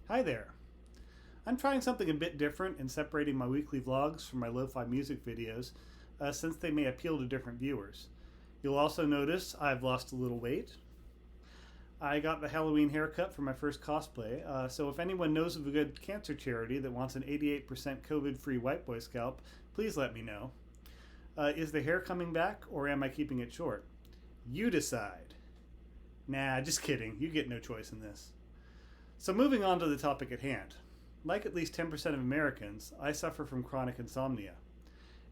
Hi there. I'm trying something a bit different in separating my weekly vlogs from my lo-fi music videos since they may appeal to different viewers. You'll also notice I've lost a little weight. I got the Halloween haircut for my first cosplay, so if anyone knows of a good cancer charity that wants an 88% COVID-free white boy scalp, please let me know. Is the hair coming back or am I keeping it short? You decide. Nah, just kidding. You get no choice in this. So moving on to the topic at hand. Like at least 10% of Americans, I suffer from chronic insomnia.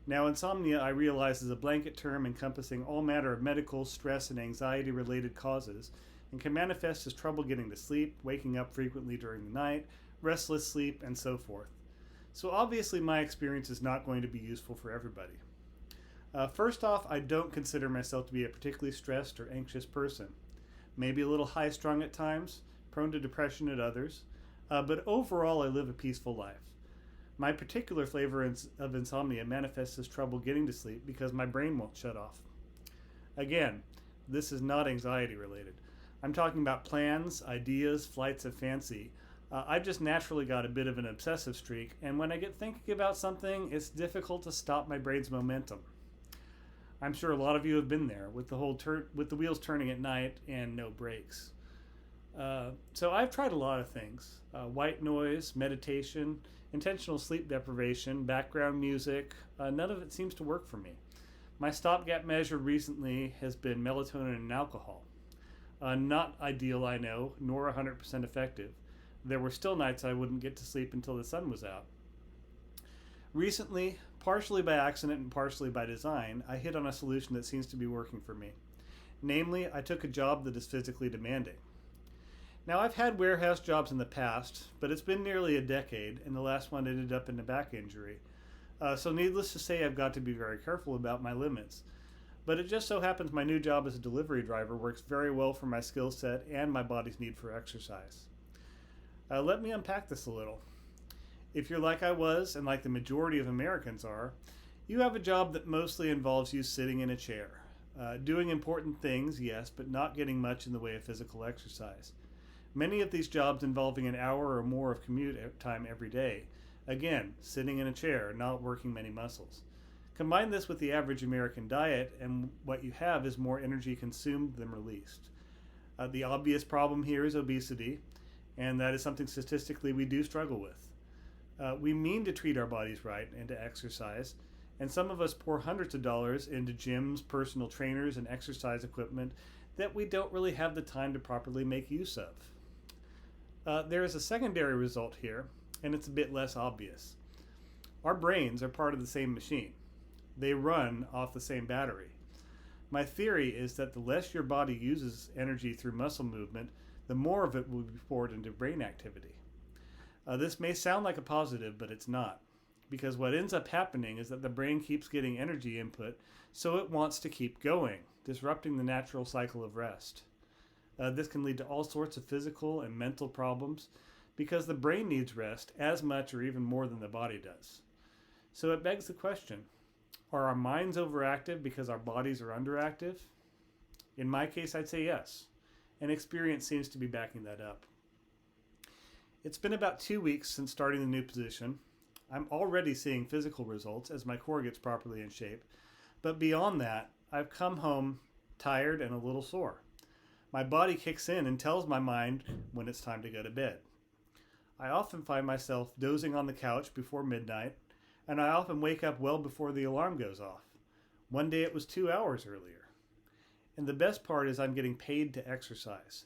Now, insomnia, I realize, is a blanket term encompassing all manner of medical, stress, and anxiety related causes and can manifest as trouble getting to sleep, waking up frequently during the night, restless sleep, and so forth. So, obviously, my experience is not going to be useful for everybody. First off, I don't consider myself to be a particularly stressed or anxious person. Maybe a little high strung at times, prone to depression at others, but overall, I live a peaceful life. My particular flavor of insomnia manifests as trouble getting to sleep because my brain won't shut off. Again, this is not anxiety related. I'm talking about plans, ideas, flights of fancy. I've just naturally got a bit of an obsessive streak, and when I get thinking about something, it's difficult to stop my brain's momentum. I'm sure a lot of you have been there with with the wheels turning at night and no brakes. So I've tried a lot of things: white noise, meditation, intentional sleep deprivation, background music. None of it seems to work for me. My stopgap measure recently has been melatonin and alcohol. Not ideal, I know, nor 100% effective. There were still nights I wouldn't get to sleep until the sun was out. Recently, partially by accident and partially by design, I hit on a solution that seems to be working for me. Namely, I took a job that is physically demanding. Now, I've had warehouse jobs in the past, but it's been nearly a decade, and the last one ended up in a back injury. So, needless to say, I've got to be very careful about my limits. But it just so happens my new job as a delivery driver works very well for my skill set and my body's need for exercise. Let me unpack this a little. If you're like I was, and like the majority of Americans are, you have a job that mostly involves you sitting in a chair. Doing important things, yes, but not getting much in the way of physical exercise. Many of these jobs involving an hour or more of commute time every day. Again, sitting in a chair, not working many muscles. Combine this with the average American diet, and what you have is more energy consumed than released. The obvious problem here is obesity, and that is something statistically we do struggle with. We mean to treat our bodies right and to exercise, and some of us pour hundreds of dollars into gyms, personal trainers, and exercise equipment that we don't really have the time to properly make use of. There is a secondary result here, and it's a bit less obvious. Our brains are part of the same machine. They run off the same battery. My theory is that the less your body uses energy through muscle movement, the more of it will be poured into brain activity. This may sound like a positive, but it's not. Because what ends up happening is that the brain keeps getting energy input, so it wants to keep going, disrupting the natural cycle of rest. This can lead to all sorts of physical and mental problems because the brain needs rest as much or even more than the body does. So it begs the question, are our minds overactive because our bodies are underactive? In my case, I'd say yes, and experience seems to be backing that up. It's been about 2 weeks since starting the new position. I'm already seeing physical results as my core gets properly in shape, but beyond that, I've come home tired and a little sore. My body kicks in and tells my mind when it's time to go to bed. I often find myself dozing on the couch before midnight, and I often wake up well before the alarm goes off. One day it was 2 hours earlier. And the best part is I'm getting paid to exercise.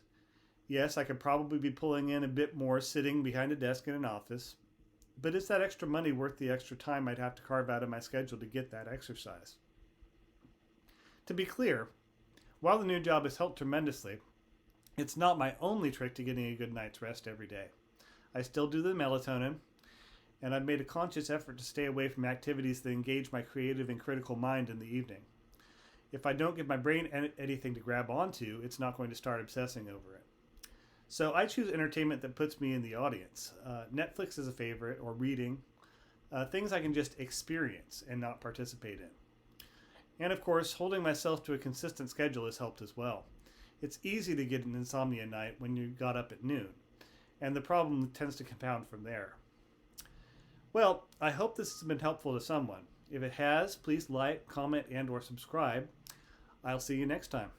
Yes, I could probably be pulling in a bit more sitting behind a desk in an office, but is that extra money worth the extra time I'd have to carve out of my schedule to get that exercise? To be clear, while the new job has helped tremendously, it's not my only trick to getting a good night's rest every day. I still do the melatonin, and I've made a conscious effort to stay away from activities that engage my creative and critical mind in the evening. If I don't give my brain anything to grab onto, it's not going to start obsessing over it. So I choose entertainment that puts me in the audience. Netflix is a favorite, or reading. Things I can just experience and not participate in. And of course, holding myself to a consistent schedule has helped as well. It's easy to get an insomnia night when you got up at noon. and the problem tends to compound from there. Well, I hope this has been helpful to someone. If it has, please like, comment, and or subscribe. I'll see you next time.